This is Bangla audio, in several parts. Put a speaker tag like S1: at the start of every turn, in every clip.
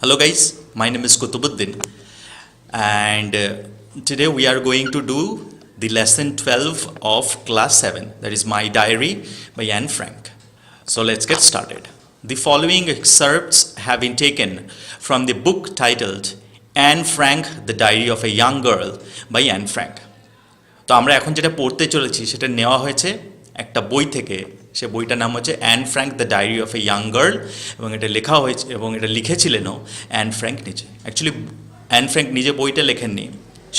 S1: Hello guys, my name is Kutubuddin and today we are going to do the lesson 12 of class 7, that is my diary by Anne Frank. So let's get started. The following excerpts have been taken from the book titled Anne Frank, The Diary of a Young Girl by Anne Frank. তো আমরা এখন যেটা পড়তে চলেছি সেটা নেওয়া হয়েছে একটা বই থেকে। সে বইটার নাম হচ্ছে Anne Frank the diary of a young girl এবং এটা লেখা হয়েছে এবং এটা লিখেছিলেনও অ্যান ফ্র্যাঙ্ক নিজে। অ্যাকচুয়ালি অ্যান ফ্র্যাঙ্ক নিজে বইটা লেখেননি,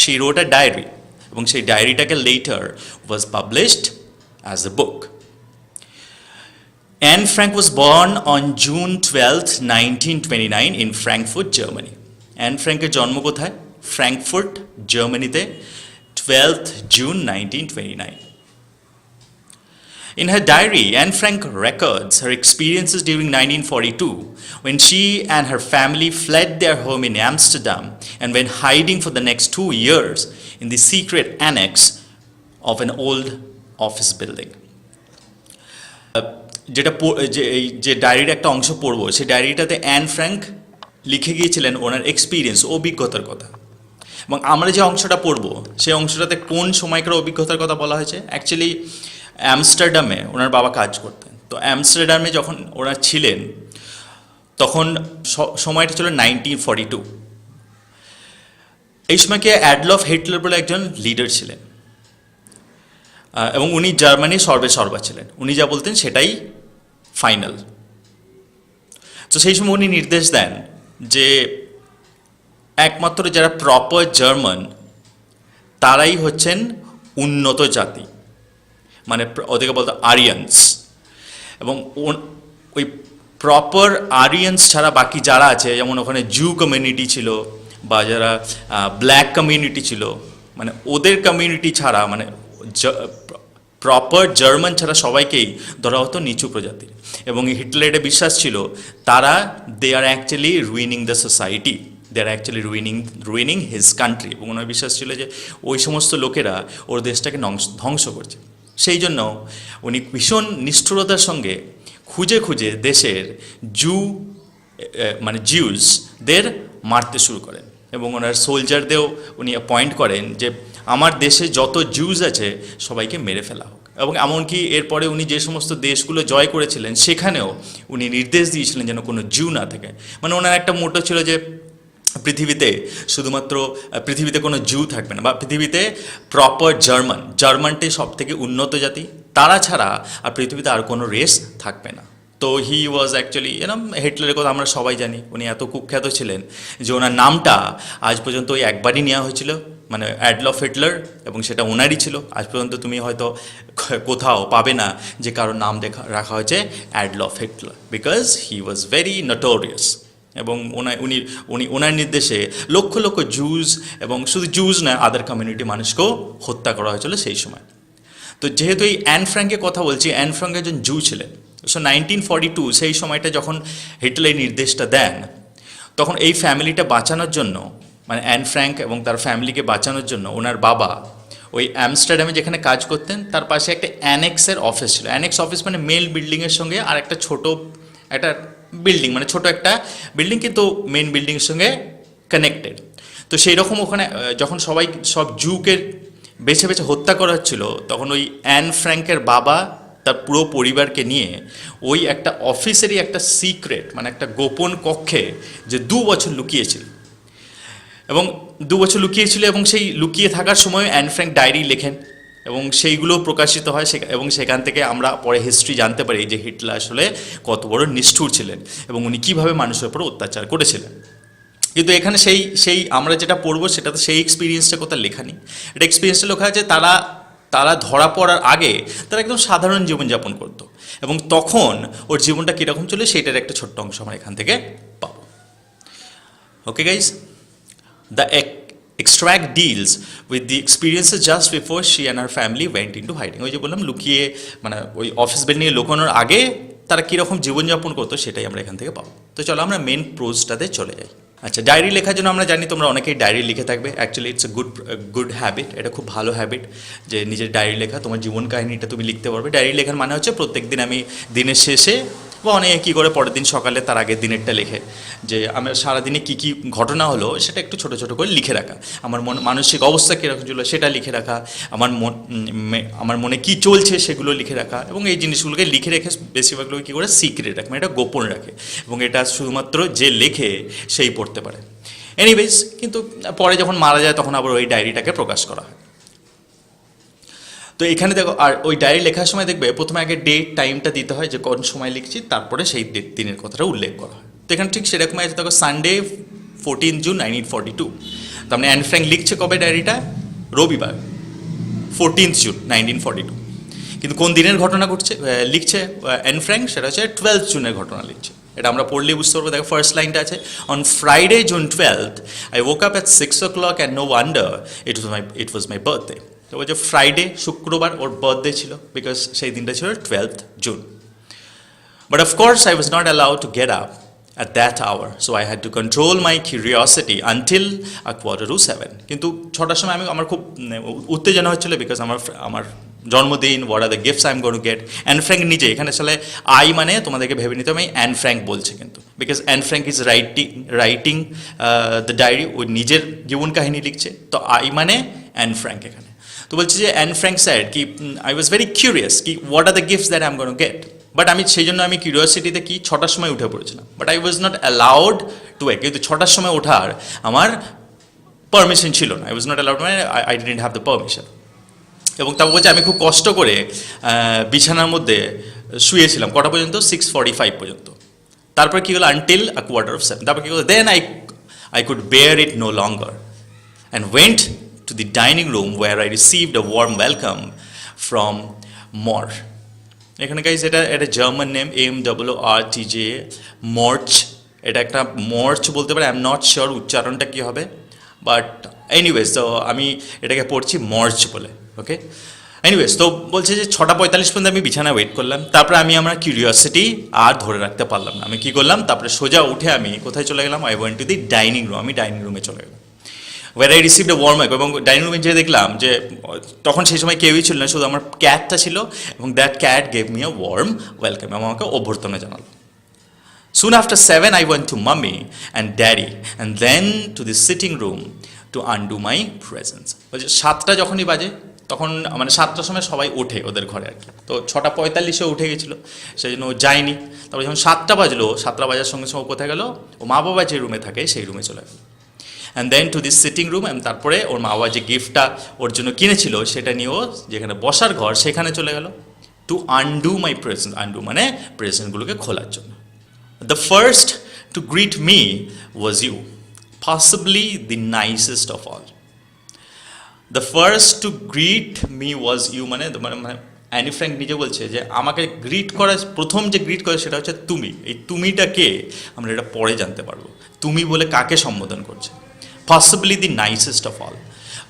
S1: শি রোট আ ডায়েরি এবং সেই ডায়েরিটাকে later was published as a book. Anne Frank was born on June 12, 1929 in Frankfurt, Germany. Anne Frank's জন্ম কোথায়? ফ্র্যাঙ্কফুর্ট, জার্মানিতে, 12th June 1929. In her diary, Anne Frank records her experiences during 1942 when she and her family fled their home in Amsterdam and went hiding for the next 2 years in the secret annex of an old office building. যে ডায়েরির একটা অংশ পড়বো, সেই ডায়েরিটাতে অ্যান ফ্র্যাঙ্ক লিখে গিয়েছিলেন ওনার এক্সপিরিয়েন্স, অভিজ্ঞতার কথা। এবং আমরা যে অংশটা পড়বো সেই অংশটাতে কোন সময়কার অভিজ্ঞতার কথা বলা হয়েছে? অ্যাকচুয়ালি অ্যামস্টারডামে ওনার বাবা কাজ করতেন। তো অ্যামস্টারডামে যখন ওরা ছিলেন তখন সময়টা ছিল 1942। এই সময়কে অ্যাডলফ হিটলার বলে একজন লিডার ছিলেন এবং উনি জার্মানির সর্বেসর্বা ছিলেন। উনি যা বলতেন সেটাই ফাইনাল। তো সেই সময় উনি নির্দেশ দেন যে একমাত্র যারা প্রপার জার্মান তারাই হচ্ছেন উন্নত জাতি, মানে ওদেরকে বলতো আরিয়ান্স। এবং ওই প্রপার আরিয়ান্স ছাড়া বাকি যারা আছে, যেমন ওখানে জু কমিউনিটি ছিল বা যারা ব্ল্যাক কমিউনিটি ছিল, মানে ওদের কমিউনিটি ছাড়া, মানে প্রপার জার্মান ছাড়া সবাইকেই ধরা হতো নিচু প্রজাতির। এবং হিটলার এটা বিশ্বাস ছিল তারা they are actually ruining the society, they are actually ruining his country. এবং ওনার বিশ্বাস ছিল যে ওই সমস্ত লোকেরা ওর দেশটাকে ধ্বংস করছে। সেই জন্য উনি ভীষণ নিষ্ঠুরতার সঙ্গে খুঁজে খুঁজে দেশের মানে জিউসদের মারতে শুরু করেন এবং ওনার সোলজারদেরও উনি অ্যাপয়েন্ট করেন যে আমার দেশে যত জিউস আছে সবাইকে মেরে ফেলা হোক। এবং এমনকি এরপরে উনি যে সমস্ত দেশগুলো জয় করেছিলেন সেখানেও উনি নির্দেশ দিয়েছিলেন যেন কোনো জিউ না থাকে। মানে ওনার একটা মোটো ছিল যে পৃথিবীতে কোনো জিউ থাকবে না, বা পৃথিবীতে প্রপার জার্মানটাই সব থেকে উন্নত জাতি, তারা ছাড়া আর পৃথিবীতে আর কোনো রেস থাকবে না। তো হি ওয়াজ অ্যাকচুয়ালি হিটলারের কথা আমরা সবাই জানি, উনি এত কুখ্যাত ছিলেন যে ওনার নামটা আজ পর্যন্ত ওই একবারই নেওয়া হয়েছিল, মানে অ্যাডলফ হিটলার, এবং সেটা ওনারই ছিল। আজ পর্যন্ত তুমি হয়তো কোথাও পাবে না যে কারোর নাম রাখা হয়েছে Adolf Hitler, because he was very notorious. এবং উনি ওনার নির্দেশে লক্ষ লক্ষ জুজ, এবং শুধু জুজ না, আদার কমিউনিটি মানুষকেও হত্যা করা হয়েছিল সেই সময়। তো যেহেতু এই অ্যান ফ্র্যাঙ্কের কথা বলছি, অ্যান ফ্র্যাঙ্ক একজন জু ছিলেন। সো 1942 সেই সময়টা যখন হিটলার এই নির্দেশটা দেন, তখন এই ফ্যামিলিটা বাঁচানোর জন্য, মানে অ্যান ফ্র্যাঙ্ক এবং তার ফ্যামিলিকে বাঁচানোর জন্য ওনার বাবা ওই অ্যামস্টারডামে যেখানে কাজ করতেন তার পাশে একটা অ্যানেক্সের অফিস ছিল। অ্যানেক্স অফিস মানে মেল বিল্ডিংয়ের সঙ্গে আর একটা ছোটো একটা বিল্ডিং, মানে ছোটো একটা বিল্ডিং কিন্তু মেন বিল্ডিংয়ের সঙ্গে কানেক্টেড। তো সেই রকম ওখানে যখন সব জুকে বেছে বেছে হত্যা করা হচ্ছিল, তখন ওই অ্যান ফ্র্যাঙ্কের বাবা তার পুরো পরিবারকে নিয়ে ওই একটা অফিসেরই একটা সিক্রেট, মানে একটা গোপন কক্ষে যে 2 বছর লুকিয়েছিল, এবং 2 বছর লুকিয়েছিল। এবং সেই লুকিয়ে থাকার সময় অ্যান ফ্র্যাঙ্ক ডায়েরি লেখেন এবং সেইগুলো প্রকাশিত হয়, এবং সেখান থেকে আমরা পরে হিস্ট্রি জানতে পারি যে হিটলার আসলে কত বড় নিষ্ঠুর ছিলেন এবং উনি কীভাবে মানুষের উপর অত্যাচার করেছিলেন। কিন্তু এখানে সেই আমরা যেটা পড়বো সেটা তো সেই এক্সপিরিয়েন্সটা কোথাও লেখা নেই। এটা এক্সপিরিয়েন্সটা লেখা আছে তারা ধরা পড়ার আগে তারা একদম সাধারণ জীবনযাপন করতো, এবং তখন ওর জীবনটা কীরকম ছিল সেইটার একটা ছোট্ট অংশ আমরা এখান থেকে পাবো। Okay guys, the extract deals with the experiences just before she and her family went into hiding. ওই যে বললাম লুকিয়ে, মানে ওই অফিস বেরিয়ে লুকানোর আগে তারা কীরকম জীবনযাপন করতো সেটাই আমরা এখান থেকে পাবো। তো চলো আমরা মেন প্রোজটাতে চলে যাই। আচ্ছা, ডায়েরি লেখার জন্য আমরা জানি তোমরা অনেকেই ডায়েরি লিখে থাকবে। Actually it's a good habit, এটা খুব ভালো হ্যাবিট যে নিজের ডায়েরি লেখা, তোমার জীবন কাহিনীটা তুমি লিখতে পারবে। ডায়েরি লেখার মানে হচ্ছে প্রত্যেক দিন আমি দিনের শেষে বা অনেকে কী করে পরের দিন সকালে তার আগের দিনেরটা লেখে, যে আমার সারাদিনে কী কী ঘটনা হলো সেটা একটু ছোটো ছোটো করে লিখে রাখা, আমার মানসিক অবস্থা কীরকম ছিল সেটা লিখে রাখা, আমার মনে কী চলছে সেগুলো লিখে রাখা, এবং এই জিনিসগুলোকে লিখে রেখে বেশিরভাগগুলোকে কী করে সিক্রেট রাখে, মানে এটা গোপন রাখে, এবং এটা শুধুমাত্র যে লেখে সেই পড়তে পারে। এনিওয়েজ, কিন্তু পরে যখন মারা যায় তখন আবার ওই ডায়েরিটাকে প্রকাশ করা হয়। তো এখানে দেখো, আর ওই ডায়েরি লেখার সময় দেখবে প্রথমে আগে ডেট টাইমটা দিতে হয় যে কোন সময় লিখছি, তারপরে সেই দিনের কথাটা উল্লেখ করা হয়। তো এখানে ঠিক সেরকমই আছে, দেখো সানডে 14 জুন 1942। তার মানে অ্যান ফ্র্যাঙ্ক লিখছে কবে ডায়েরিটা? রবিবার 14 জুন 1942। কিন্তু কোন দিনের ঘটনা ঘটছে লিখছে অ্যান ফ্র্যাঙ্ক, সেটা হচ্ছে 12 জুনের ঘটনা লিখছে। এটা আমরা পড়লেই বুঝতে পারবো। দেখো ফার্স্ট লাইনটা আছে, on Friday June 12th I woke up at 6 o'clock and no wonder it was my birthday. তো বলছে ফ্রাইডে, শুক্রবার ওর বার্থডে ছিল, বিকজ সেই দিনটা ছিল 12th June. But of course I was not allowed to get up at that hour, so I had to control my curiosity until 6:45. কিন্তু 6টার সময় আমার খুব উত্তেজনা হচ্ছিল, বিকজ আমার জন্মদিন, what are the gifts I am going to get. Anne Frank নিজে এখানে আসলে আই মানে তোমাদেরকে ভেবে নিতে হবে অ্যান ফ্র্যাঙ্ক বলছে, কিন্তু because Anne Frank is writing the diary, ওই নিজের জীবন কাহিনী লিখছে, তো আই মানে অ্যান ফ্র্যাঙ্ক এখানে। তো বলছে যে অ্যান ফ্র্যাঙ্ক স্যাড কি আই ওয়াজ ভেরি কিউরিয়াস কি what are the gifts that I am going to gate, but আমি সেই জন্য আমি কিউরিয়াসিটিতে কি 6টার সময় উঠে পড়েছিলাম, but I was not allowed to ওয়েক। কিন্তু 6টার সময় ওঠার আমার পারমিশন ছিল না, আই ওয়াজ নট অ্যালাউড, মানে I didn't have the permission. এবং তারপর বলছে আমি খুব কষ্ট করে বিছানার মধ্যে শুয়েছিলাম কটা পর্যন্ত? 6:45 পর্যন্ত। তারপর কী হলো? আনটিল 6:45। তারপর কী হলো? Then I could bear it no longer and went to the dining room where I received a warm welcome from Mor. এখানে গাইজ এটা জার্মান নেম, MORTJ, মর্চ। এটা একটা মর্চ বলতে পারে, আই এম নট শিওর উচ্চারণটা কী হবে, বাট এনিওয়েজ তো আমি এটাকে পড়ছি মর্চ বলে, ওকে। এনিওয়েজ তো বলছে যে 6:45 পর্যন্ত আমি বিছানায় ওয়েট করলাম, তারপরে আমি আমার কিউরিওসিটি আর ধরে রাখতে পারলাম না। আমি কী করলাম? তারপরে সোজা উঠে আমি কোথায় চলে গেলাম? I went to the dining room. আমি ডাইনিং রুমে চলে গেলাম, where I received a warm welcome। এবং ডাইনিং রুমে যেয়ে দেখলাম যে তখন সেই সময় কেউই ছিল না, শুধু আমার ক্যাটটা ছিল, এবং that cat gave me a warm welcome, এবং আমাকে অভ্যর্থনা জানালো। Soon after 7 I went to mummy and daddy and then to the sitting room to undo my presence। বলছে 7টা যখনই বাজে তখন, মানে 7টার সময় সবাই ওঠে ওদের ঘরে আর কি, তো 6:45 উঠে গেছিলো, সেই জন্য ও যায়নি। তারপর যখন 7টা বাজলো, 7টা বাজার সঙ্গে সঙ্গে কোথায় গেল? ও মা বাবা যে রুমে থাকে সেই রুমে চলে গেল। And then to this sitting room, এবং তারপরে ওর মা বাবা যে গিফটটা ওর জন্য কিনেছিল সেটা নিয়ে ও যেখানে বসার ঘর সেখানে চলে গেল, to undo my present. Undo মানে প্রেজেন্টগুলোকে খোলার জন্য। The first to greet me was you, possibly the nicest of all. The first to greet me was you মানে অ্যানি ফ্র্যাঙ্ক নিজে বলছে যে আমাকে গ্রিট করা, প্রথম যে গ্রিট করে সেটা হচ্ছে তুমি। এই তুমিটা কে আমরা এটা পরে জানতে পারবো, তুমি বলে কাকে সম্বোধন করছে। Possibly the nicest of all,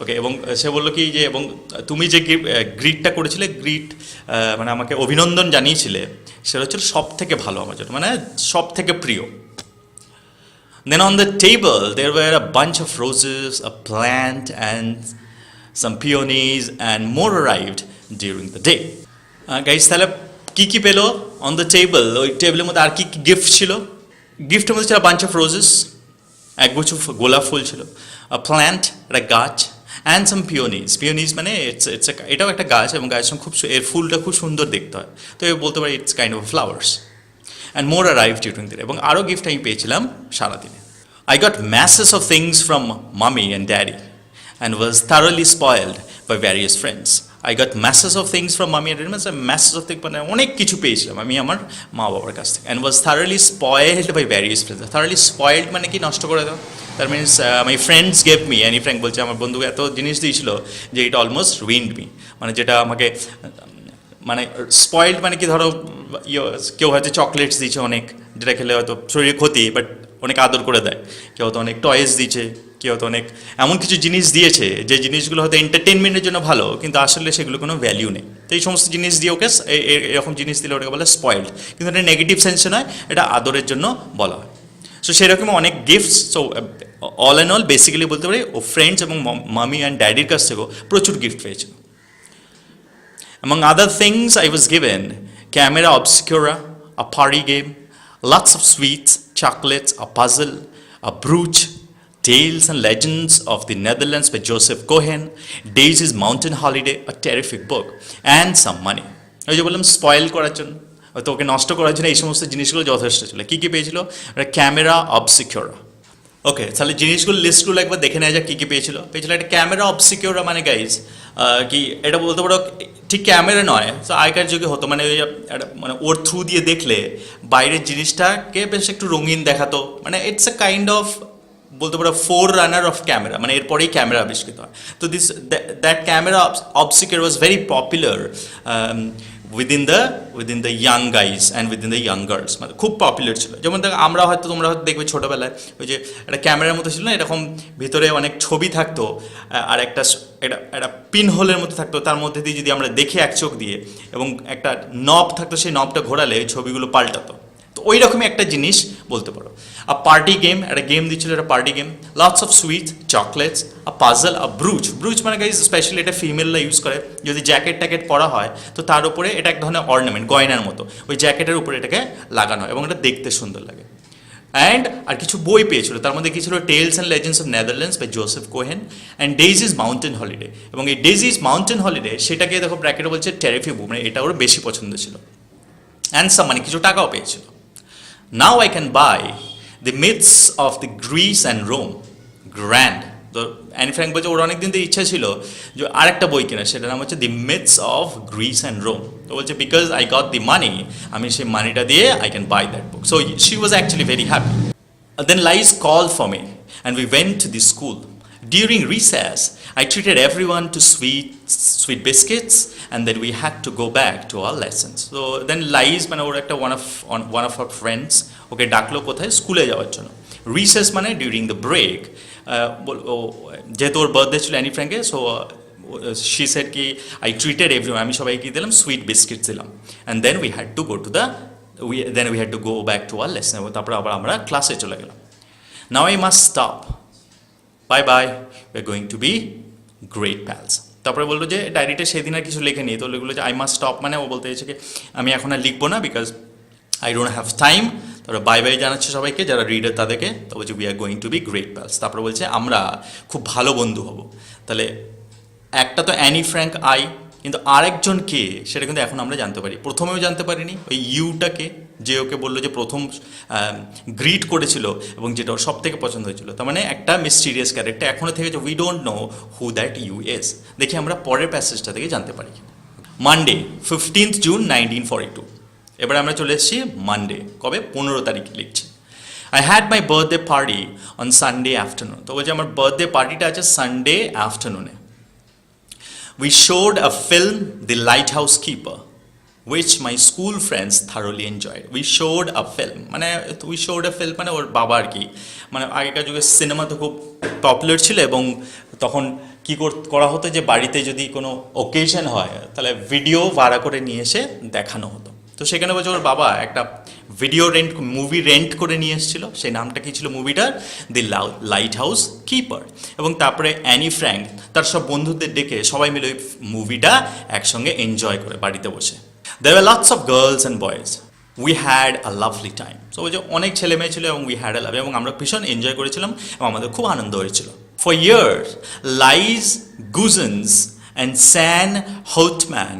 S1: okay. এবং সে বললো কি যে, এবং তুমি যে গ্রিটটা করেছিলে, গ্রিট মানে আমাকে অভিনন্দন জানিয়েছিলে, সেটা হচ্ছে সব থেকে ভালো আমার জন্য, মানে সব থেকে প্রিয়। Then on the table there were a bunch of roses, a plant and some peonies and more arrived during the day. Guys, তাহলে কী কী পেলো অন দ্য টেবল? ওই টেবিলের মধ্যে আর কী কী গিফট ছিল? গিফটের মধ্যে ছিল বাঞ্চ অফ রোজেস, একগুচ্ছ গোলাপ ফুল ছিল, প্ল্যান্ট একটা গাছ, অ্যান্ড সাম পিওনিজ। পিওনিজ মানে এটাও একটা গাছ, এবং গাছের সঙ্গে খুব এর ফুলটা খুব সুন্দর দেখতে হয়, তো বলতে পারি it's kind of flowers. And more arrive during the day, এবং আরও গিফট আমি পেয়েছিলাম সারাদিনে। I got masses of things from mummy and daddy and was thoroughly spoiled by various friends. I got masses of things from mummy and daddy, masses of things মানে অনেক কিছু পেয়েছিলাম আমি আমার মা বাবার কাছ থেকে। And was thoroughly spoiled by various friends. Thoroughly spoiled মানে কি? নষ্ট করে দেওয়া। তার means my friends gave me, Anne Frank বলছে আমার বন্ধু এত জিনিস দিয়েছিল যে ইট অলমোস্ট রুইন্ড মি, মানে যেটা আমাকে, মানে স্পয়েলড মানে কি, ধরো কেউ হয়তো চকলেটস দিয়েছে অনেক, যেটা খেলে হয়তো শরীরে ক্ষতি, বাট অনেক আদর করে দেয়। কেউ হয়তো অনেক টয়েস দিয়েছে, কেউ হয়তো অনেক এমন কিছু জিনিস দিয়েছে যে জিনিসগুলো হয়তো এন্টারটেনমেন্টের জন্য ভালো, কিন্তু আসলে সেগুলো কোনো ভ্যালিউ নেই। তো এই সমস্ত জিনিস দিয়ে ওকে, এরকম জিনিস দিলে ওটাকে বলে স্পয়েলড, কিন্তু এটা নেগেটিভ সেন্সে নয়, এটা আদরের জন্য বলা হয়। সো সেরকম অনেক gifts. So all and all basically বলতে পারি ও ফ্রেন্ডস এবং মামি অ্যান্ড ড্যাডির কাছ থেকেও প্রচুর গিফট পেয়েছিল। Among other things, I was given camera obscura, a party game, lots of sweets, chocolates, a puzzle, a brooch, Tales and Legends of the Netherlands by Joseph Cohen, Daisy's Mountain Holiday, a terrific book, and some money. ওই যে বললাম স্পয়েল করার জন্য, তো ওকে নষ্ট করার জন্য এই সমস্ত জিনিসগুলো যথেষ্ট ছিল। কী কী পেয়েছিল? একটা ক্যামেরা অবসিকিউরা। ওকে, তাহলে জিনিসগুলো লিস্টগুলো একবার দেখে নেওয়া যাক কী কী পেয়েছিল। একটা ক্যামেরা অবসিকিউরা, মানে গাইজ কি এটা বলতে পারো ঠিক ক্যামেরা নয়, তো আগেকার যুগে হতো মানে ওই মানে ওর থ্রু দিয়ে দেখলে বাইরের জিনিসটাকে বেশ একটু রঙিন দেখাতো, মানে ইটস এ কাইন্ড অফ বলতে পারো ফোর রানার অফ ক্যামেরা, মানে এরপরেই ক্যামেরা আবিষ্কৃত হয়। তো that camera obscura was very popular within the young guys and within the young girls, মানে খুব পপুলার ছিল। যেমন আমরা হয়তো তোমরা হয়তো দেখবে ছোটোবেলায় ওই যে একটা ক্যামেরার মতো ছিল না, এরকম ভিতরে অনেক ছবি থাকতো আর একটা পিন হোলের মতো থাকতো, তার মধ্যে দিয়ে যদি আমরা দেখি এক চোখ দিয়ে এবং একটা নব থাকতো, সেই নবটা ঘোরালে ছবিগুলো পাল্টাতো। তো ওই রকমই একটা জিনিস বলতে পারো। আ পার্টি গেম, একটা গেম দিচ্ছিল, একটা party game, lots of sweets, chocolates, a puzzle, a brooch. Brooch মানে গাইজ স্পেশালি এটা ফিমেলরা ইউজ করে, যদি জ্যাকেট ট্যাকেট পরা হয় তো তার উপরে এটা এক ধরনের অর্নামেন্ট, গয়নার মতো, ওই জ্যাকেটের উপরে এটাকে লাগানো হয় এবং এটা দেখতে সুন্দর লাগে। অ্যান্ড আর কিছু বই পেয়েছিল, তার মধ্যে কি ছিল? Tales and legends of Netherlands by Joseph Cohen and Daisy's mountain holiday. এবং এই ডেইজিস মাউন্টেন হলিডে সেটাকে দেখো ব্র্যাকেটে বলছে টেরিফিক বুক, মানে এটা ওর বেশি পছন্দ ছিল। অ্যান্ড সাম, মানে কিছু টাকাও পেয়েছিল। Now I can buy the myths of the Greece and Rome. Grand. তো অ্যানি ফ্র্যাঙ্ক বলছে ওর অনেকদিন তো ইচ্ছা ছিল যে আরেকটা বই কেনা, সেটার নাম হচ্ছে the myths of Greece and Rome. তো বলছে because I got the money, আমি সেই মানিটা দিয়ে I can buy that book. So she was actually very happy. Then Liz called for me and we went to the school. During recess, I treated everyone to sweet biscuits and then we had to go back to our lessons. So then Liz, মানে ওর একটা one of her friends ওকে ডাকলো কোথায়? স্কুলে যাওয়ার জন্য। রিসেস মানে ডিউরিং দ্য ব্রেক, যেহেতু ওর বার্থডে ছিল অ্যানি ফ্র্যাঙ্কে, সো শি সেড কি আই ট্রিটেড এভরিওয়ান, আমি সবাইকে দিলাম সুইট বিস্কিটস দিলাম, and then we had to go to the we had to go back to our lesson. তারপরে আবার আমরা ক্লাসে চলে গেলাম। Now I must stop. Bye bye. We're going to be great pals. তারপরে বললো যে ডায়েরিতে সেদিন আর কিছু লেখে নিই, তো বললো যে আই মাস্ট স্টপ, মানে ও বলতে চাইছে কি আমি এখন আর লিখবো না, because I don't have time. তারপরে বাই বাই জানাচ্ছে সবাইকে যারা রিডার তাদেরকে, তো বলছে we are going to be great pals. তারপরে বলছে আমরা খুব ভালো বন্ধু হব। তাহলে একটা তো অ্যানি ফ্র্যাঙ্ক আই, কিন্তু আরেকজন কে সেটা কিন্তু এখন আমরা জানতে পারি। প্রথমেও জানতে পারিনি ওই ইউটাকে, যে ওকে বললো যে প্রথম গ্রিট করেছিল এবং যেটা ওর সব থেকে পছন্দ হয়েছিল। তার মানে একটা মিস্টিরিয়াস ক্যারেক্টার এখনও থেকে, যে we don't know who that you is. দেখি আমরা পরের প্যাসেজটা থেকে জানতে পারি। Monday 15th June 1942। এবার আমরা চলে এসেছি মানডে, কবে? 15 তারিখে লিখছি। I had my birthday party on Sunday afternoon. তো বলছে আমার বার্থডে পার্টিটা আছে Sunday আফটারনুনে। We showed a film, The Lighthouse Keeper, which my school friends thoroughly enjoyed. We showed a film, মানে we showed a film মানে ওর বাবা আর কি, মানে আগেকার যুগে সিনেমা তো খুব পপুলার ছিল এবং তখন কী করা হতো যে বাড়িতে যদি কোনো ওকেশন হয় তাহলে ভিডিও ভাড়া করে নিয়ে এসে দেখানো হতো। তো সেখানে বলছে ওর বাবা একটা মুভি রেন্ট করে নিয়ে এসেছিলো। সেই নামটা কী ছিল মুভিটার? দি লাইট হাউস কিপার। এবং তারপরে অ্যানি ফ্র্যাঙ্ক তার সব বন্ধুদের ডেকে সবাই মিলে ওই মুভিটা একসঙ্গে এনজয় করে বাড়িতে বসে। There were lots of girls and boys. We had a lovely time. So বলছে অনেক ছেলে মেয়ে ছিল এবং we had a love, এবং আমরা ভীষণ এনজয় করেছিলাম এবং আমাদের খুব আনন্দ হয়েছিল। For years, Liz Guzens and San Houtman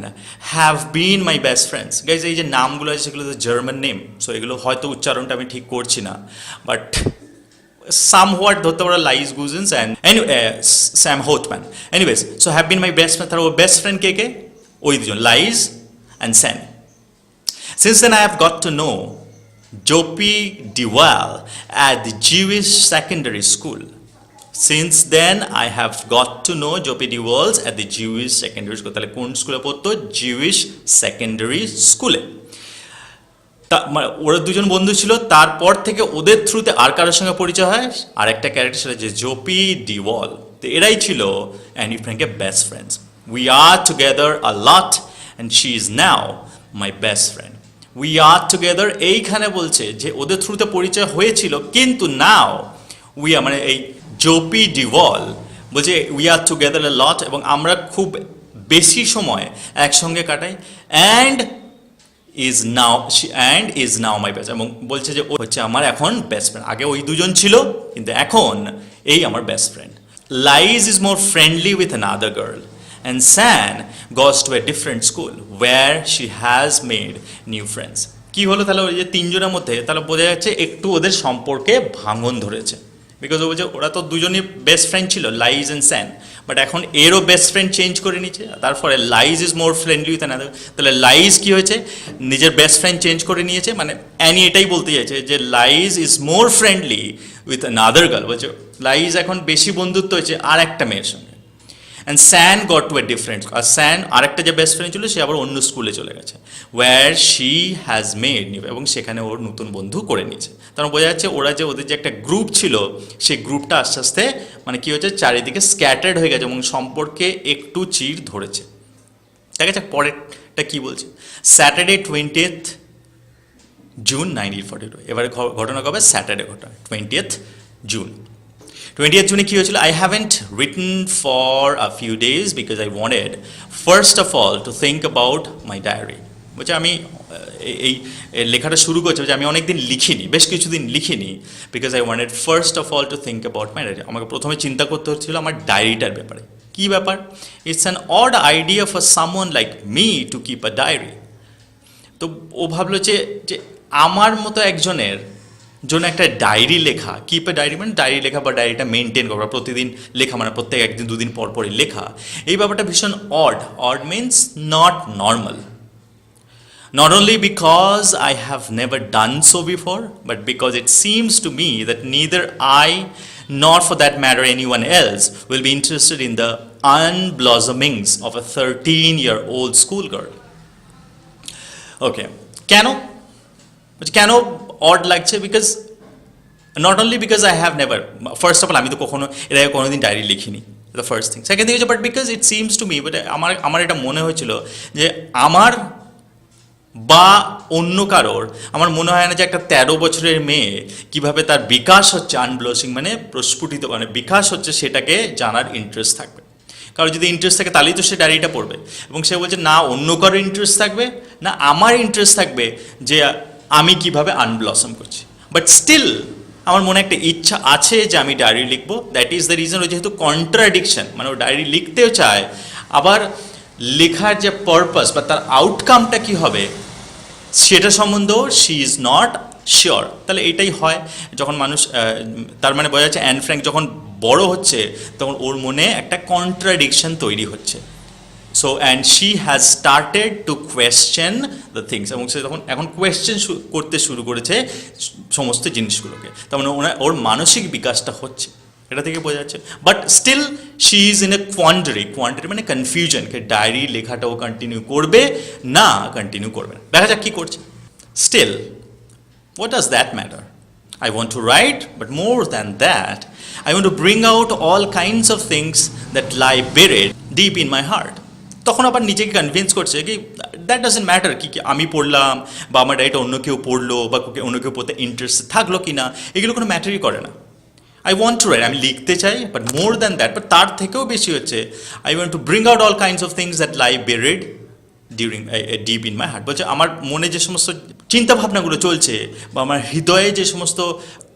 S1: have been my best friends. Guys, এই যে নামগুলো আছে সেগুলো তো জার্মান নেম, সো এগুলো হয়তো উচ্চারণটা আমি ঠিক করছি না, বাট somewhat ধরতে পারো Lies Goosens and Sam Houtman. Anyways, so have been my best friend. তার ওর বেস্ট ফ্রেন্ড কে কে? ওই দুজন, Lies and Sam. Since then, I have got to know Jopi Diwal at the Jewish secondary school. Since then, I have got to know Jopi Diwal at the Jewish secondary school. তাহলে কোন স্কুলে পড়তো? Jewish secondary school. ওরা দুজন বন্ধু ছিল, তারপর থেকে ওদের থ্রুতে আর কারোর সঙ্গে পরিচয় হয়, আর একটা ক্যারেক্টার ছিল যে জোপি ডিওয়াল। তো এরাই ছিল অ্যানি ফ্র্যাঙ্কের best friends. We are together a lot and she is now my best friend. We are together, এইখানে বলছে যে ওদের থ্রুতে পরিচয় হয়েছিল, কিন্তু নাও উই আর, মানে এই জোপি ডিওয়াল বলছে উই আর টুগেদার এ লট, এবং আমরা খুব বেশি সময় একসঙ্গে কাটাই। And is now and is now my best, এবং বলছে যে ও হচ্ছে আমার এখন বেস্ট ফ্রেন্ড। আগে ওই দুজন ছিল, কিন্তু এখন এই আমার best friend. Lies is more friendly with another girl and Sanne goes to a different school where she has made new friends. কী হলো তাহলে ওই যে তিনজনের মধ্যে, তাহলে বোঝা যাচ্ছে একটু ওদের সম্পর্কে ভাঙন ধরেছে। বিকজ ও বলছে ওরা তো দুজনই বেস্ট ফ্রেন্ড ছিল, লাইজ অ্যান্ড স্যান, বাট এখন এরও বেস্ট ফ্রেন্ড চেঞ্জ করে নিচ্ছে। তারপরে lies is more friendly with another, তাহলে লাইজ কী হয়েছে, নিজের বেস্ট ফ্রেন্ড চেঞ্জ করে নিয়েছে। মানে অ্যানি এটাই বলতে চাইছে যে Lies is more friendly with another girl, বলছে লাইজ এখন বেশি বন্ধুত্ব হয়েছে আর একটা মেয়ের সঙ্গে। And Sanne got to a different, আর স্যান আরেকটা যে বেস্ট ফ্রেন্ড ছিল সে আবার অন্য স্কুলে চলে গেছে, where she has made new, এবং সেখানে ওর নতুন বন্ধু করে নিয়েছে। তার বোঝা যাচ্ছে ওরা যে ওদের যে একটা গ্রুপ ছিল সেই গ্রুপটা আস্তে আস্তে মানে কী হচ্ছে, চারিদিকে স্ক্যাটার্ড হয়ে গেছে এবং সম্পর্কে একটু চির ধরেছে। ঠিক আছে, পরেরটা কী বলছে, স্যাটারডে 20th জুন 1942, এবারে ঘটনা কবে, স্যাটারডে ঘটনা 20th জুন। 20th জুনে কী হয়েছিল, I haven't written for a few days because I wanted first of all to think about my diary. বলছে আমি এই লেখাটা শুরু করছি যে আমি অনেক দিন লিখিনি, বেশ কিছুদিন লিখিনি, because I wanted first of all to think about my diary. আমাকে প্রথমে চিন্তা করতে হচ্ছিল আমার ডায়েরিটার ব্যাপারে। কী ব্যাপার, it's an odd idea for someone like me to keep a diary. তো ও ভাবলো যে আমার মতো একজনের জন্য একটা ডায়েরি লেখা, কিপ এ ডায়েরি মানে ডায়েরি লেখা বা ডায়েরিটা মেনটেন করা, প্রতিদিন লেখা, মানে প্রত্যেক একদিন দুদিন পর পরই লেখা, এই ব্যাপারটা ভীষণ odd means not normal. Not only because I have never done so before, but because it seems to me that neither I nor for that matter anyone else will be interested in the unblossomings of a 13-year-old schoolgirl. Okay, কেন অড লাগছে, because not only because I have never, first of all আমি তো এর আগে কোনোদিন ডায়েরি লিখিনি, the first thing. Second thing হচ্ছে but because it seems to me, but আমার এটা মনে হয়েছিল যে আমার বা অন্য কারোর, আমার মনে হয় না যে একটা 13 বছরের মেয়ে কিভাবে তার বিকাশ হচ্ছে, আনব্লসিং মানে প্রস্ফুটিত, মানে বিকাশ হচ্ছে, সেটাকে জানার ইন্টারেস্ট থাকবে। কারো যদি ইন্টারেস্ট থাকে তাহলেই তো সে ডায়েরিটা পড়বে। এবং সে বলছে না অন্য কারোর ইন্টারেস্ট থাকবে না আমার ইন্টারেস্ট থাকবে যে আমি কিভাবে আনব্লসম করছি, বাট স্টিল আমার মনে একটা ইচ্ছা আছে যে আমি ডায়েরি লিখবো। দ্যাট ইজ দ্য রিজন, যেহেতু কন্ট্রাডিকশন, মানে ও ডায়েরি লিখতেও চায়, আবার লেখার যে পারপাস বা তার আউটকামটা কী হবে সেটা সম্বন্ধেও শি ইজ নট শিওর। তাহলে এটাই হয় যখন মানুষ, তার মানে বোঝা যাচ্ছে অ্যান ফ্র্যাঙ্ক যখন বড় হচ্ছে তখন ওর মনে একটা কন্ট্রাডিকশন তৈরি হচ্ছে। So and she has started to question the things, এবং সে তখন এখন কোয়েশ্চেন করতে শুরু করেছে সমস্ত জিনিসগুলোকে। তার মানে ওর মানসিক বিকাশটা হচ্ছে, এটা থেকে বোঝা যাচ্ছে। But still she is in a quandary মানে কনফিউশন, কে ডায়েরি লেখাটাও কন্টিনিউ করবে না কন্টিনিউ করবে না, দেখা যাক কী করছে। Still what does that matter? I want to write, but more than that, I want to bring out all kinds of things that lie buried deep in my heart. তখন আবার নিজেকে কনভিন্স করছে কি দ্যাট ডাজেন্ট ম্যাটার কি আমি পড়লাম বা আমার ডায়েরিটা অন্য কেউ পড়লো বা অন্য কেউ পড়তে ইন্টারেস্ট থাকলো কি না, এগুলো কোনো ম্যাটারই করে না। আই ওয়ান্ট টু রাইট, আমি লিখতে চাই, but more than that, but তার থেকেও বেশি হচ্ছে I want to bring out all kinds of things that lie buried deep in my heart. বলছে আমার মনে যে সমস্ত চিন্তাভাবনাগুলো চলছে বা আমার হৃদয়ে যে সমস্ত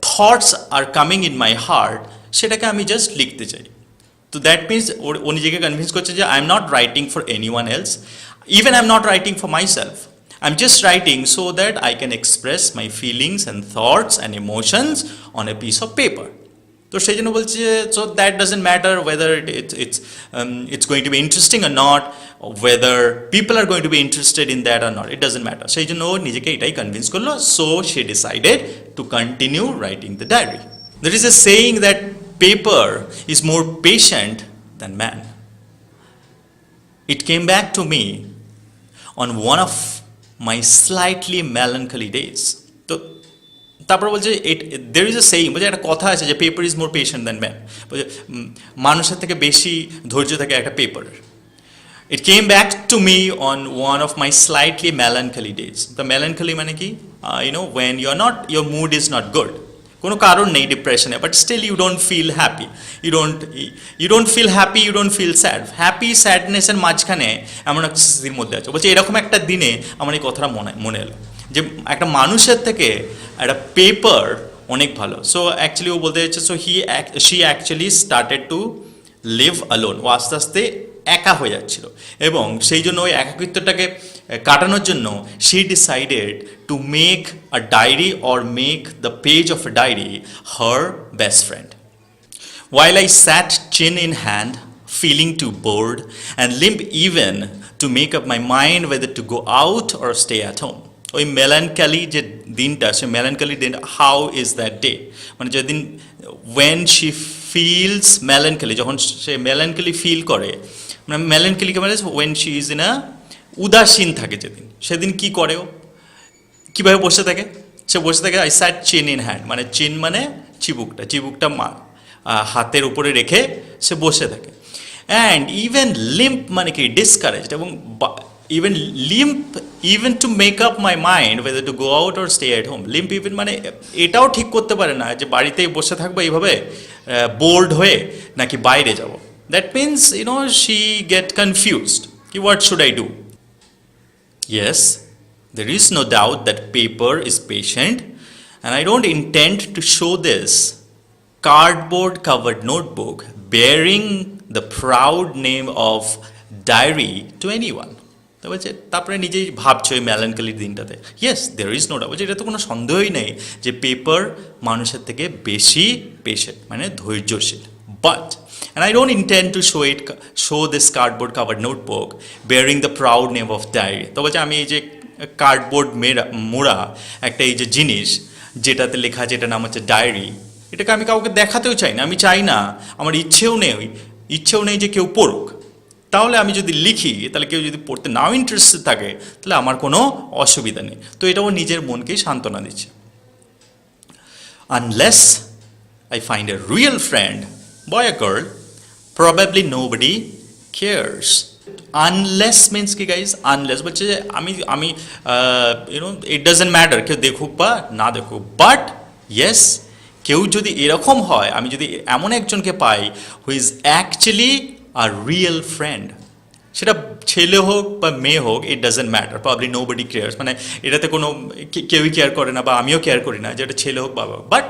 S1: thoughts are coming in my heart, সেটাকে আমি জাস্ট লিখতে চাই। তো দ্যাট মিনস ও নিজেকে কনভিন্স করছে যে I am not writing for any one else, even I am not writing for my self, I am just writing so that I can express my feelings and thoughts and emotions on a piece of paper. তো সেই জন্য বলছে so that doesn't matter weather it's going to be interesting or not, whether people are going to be interested in that or not, it doesn't matter. সেই জন্য ও নিজেকে এটাই কনভিন্স করলো, so she decided to continue writing the diary. There is a saying that paper is more patient than man. It came back to me on one of my slightly melancholy days. তো তারপর বলছে there is a saying, বলছে একটা কথা আছে যে paper is more patient than man, বলছে মানুষের থেকে বেশি ধৈর্য থাকে একটা পেপারের। It came back to me on one of my slightly melancholy days. The melancholy মানে কি, when your mood is not good, কোনো কারণ নেই ডিপ্রেশনে, but still you don't feel happy, you don't feel happy, you don't feel sad, happy স্যাডনেসের মাঝখানে এমন একটা স্থিতির মধ্যে আছে। বলছে এরকম একটা দিনে আমার এই কথাটা মনে এলো যে একটা মানুষের থেকে একটা পেপার অনেক ভালো। সো অ্যাকচুয়ালি ও বলতে চাইছে, so she actually started to live alone, ও আস্তে আস্তে একা হয়ে যাচ্ছিল, এবং সেই জন্য ওই একাকিত্বটাকে কাটানোর জন্য she decided to make a diary or make the page of a diary her best friend. While I sat chin in hand, feeling too bored and limp even to make up my mind whether to go out or stay at home. ওই মেলানকালি যে দিনটা, সে মেলানকালি দিন, হাউ ইজ দ্যাট ডে, মানে যেদিন ওয়েন শি ফিলস মেলানকালি, যখন সে মেলানকালি ফিল করে, মানে মেলানকালিকে মানে when she is in a উদাসীন থাকে যেদিন, সেদিন কি করে ও, কীভাবে বসে থাকে, সে বসে থাকে আই স্যাট চিন ইন হ্যান্ড, মানে চিন মানে চিবুকটা হাতের উপরে রেখে সে বসে থাকে। অ্যান্ড ইভেন লিম্প মানে কি ডিসকারেজড, এবং even limp even to make up my mind weather to go out or stay at home. Limp even মানে এটাও ঠিক করতে পারে না যে বাড়িতেই বসে থাকবো এইভাবে বোর্ড হয়ে, নাকি বাইরে যাব। That means she get confused কি what should I do. Yes, there is no doubt that paper is patient, and I don't intend to show this cardboard covered notebook bearing the proud name of diary to anyone. তো বলছে, তারপরে নিজেই ভাবছো ওই মেলানকালির দিনটাতে, yes there is no doubt, বলছে এটা তো কোনো সন্দেহই নেই যে পেপার মানুষের থেকে বেশি পেশেন্ট, মানে ধৈর্যশীল। But and I don't intend to show this cardboard covered notebook bearing the proud name of diary. তো বলছে আমি এই যে কার্ডবোর্ড মোড়া একটা এই যে জিনিস যেটাতে লেখা আছে, এটার নাম হচ্ছে ডায়েরি, এটাকে আমি কাউকে দেখাতেও চাই না, আমি চাই না, আমার ইচ্ছেও নেই যে কেউ পড়ুক। তাহলে আমি যদি লিখি, তাহলে কেউ যদি পড়তে নাও ইন্টারেস্টেড থাকে, তাহলে আমার কোনো অসুবিধা নেই। তো এটাও নিজের মনকেই সান্ত্বনা দিচ্ছে। Unless I find a real friend, boy or girl, probably nobody cares. Unless means কি গাইজ, আনলেস বলছে যে আমি ইট ডাজেন্ট ম্যাটার কেউ দেখুক বা না দেখুক, বাট ইয়েস কেউ যদি এরকম হয়, আমি যদি এমন একজনকে পাই who is actually a real friend, সেটা ছেলে হোক বা মেয়ে হোক, it doesn't matter, probably nobody cares, মানে এটাতে কোনো কেউই কেয়ার করে না বা আমিও কেয়ার করি না যে এটা ছেলে হোক বাবা, but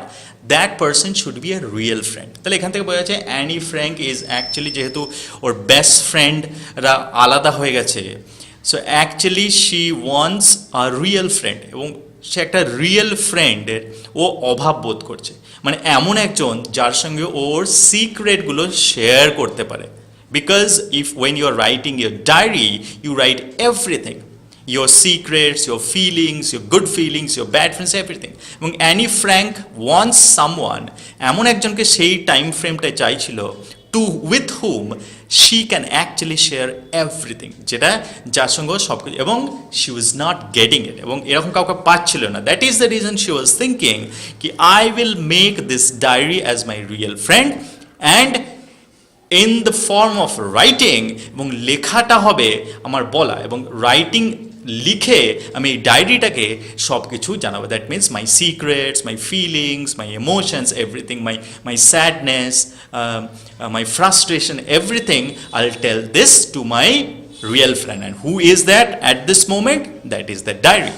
S1: that person should be a real friend. তাহলে এখান থেকে বোঝা যাচ্ছে অ্যানি ফ্র্যাঙ্ক ইজ অ্যাকচুয়ালি, যেহেতু ওর বেস্ট ফ্রেন্ডরা আলাদা হয়ে গেছে, so actually she wants a real friend, এবং সে একটা রিয়েল ফ্রেন্ডের ও অভাব বোধ করছে, মানে এমন একজন যার সঙ্গে ওর সিক্রেটগুলো শেয়ার করতে পারে। Because when you are writing your diary, you write everything, your secrets, your feelings, your good feelings, your bad feelings, everything. এবং অ্যানি ফ্র্যাঙ্ক wants someone, এমন একজনকে সেই টাইম ফ্রেমটায় চাইছিল, to with whom she can actually share everything, যেটা যার সঙ্গে সব কিছু, এবং she was not getting it, এবং এরকম কাউকে পাচ্ছিল না। That is the reason she was thinking কি I will make this diary as my real friend and in the form of writing, এবং লেখাটা হবে আমার বলা, এবং রাইটিং লিখে আমি এই ডায়েরিটাকে সব কিছু জানাবো। That means my secrets, my feelings, my emotions, everything, my sadness, my frustration, everything I will tell this to my real friend. And who is that at this moment? That is the diary.